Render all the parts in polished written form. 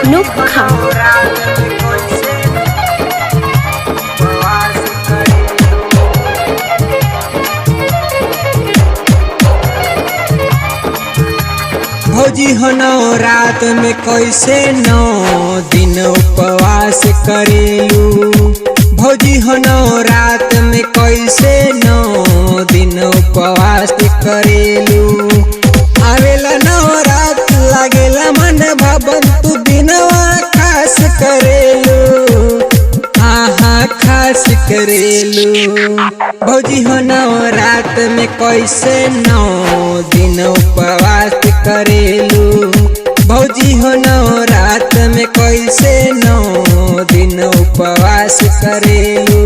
नोखा। भौजी हो रात में कैसे 9 दिन उपवास करेलू। भौजी हो रात में कैसे 9 दिन उपवास करेलू। आवेला नवरात लागेला मन भवन तू दिनवा खास करेलू। हाँ खास करेलू। भौजी हो रात में कैसे 9 दिन उपवास करेलू। भौजी हो रात में कैसे 9 दिन उपवास करेलू।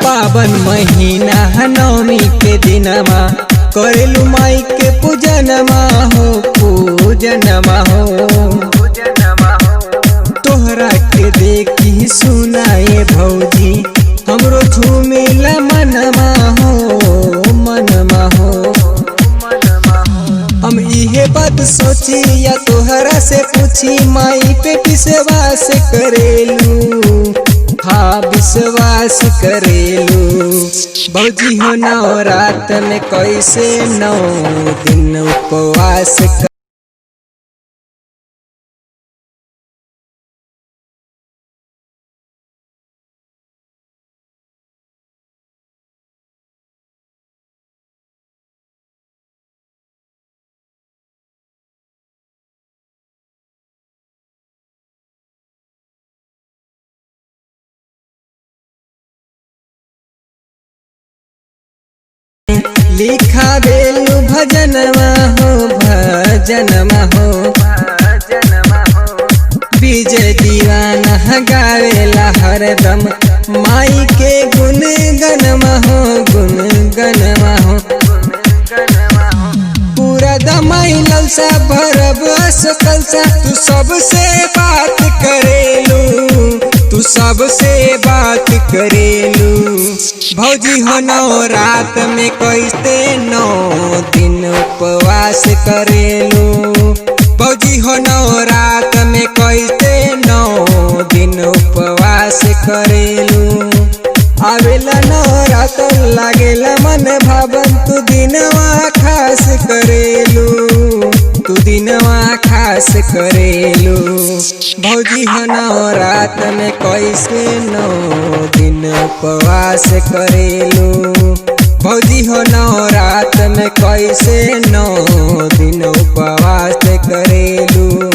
पावन महीना नवमी के दिनमा करेलू माई के पूजनमा हो पूजनमा हो। तोहरा के देखी सुनाए भौजी हमरो झूमेला मनमा हो मनमा हो। हम इहे बात सोची या तोहरा से पूछी माई पे विश्वास करेलू। हाँ विश्वास करेलू। भौजी हो रात में कैसे 9 दिन उपवास लिखा देलू भजनमा हो भजनमा हो। विजय दीवाना गावेला हरदम माई के गुण गनमा हो गुण गनमा हो। पूरा दमाई ललसा भरब सकलसा तू सबसे बात करेलू। तू सबसे बात करेलू। भौजी हो रात में कैसे 9 दिन उपवास करेलू। भौजी हो रात में कैसे 9 दिन उपवास करेलू। आवेला नवरात लागेला मन भवन तू दिनवा खास करेलू। तू दिनवा खास करेलू। भौजी हो रात में कैसे 9 दिन उपवास करेलू। भौजी हो रात में कैसे 9 दिन उपवास करेलू।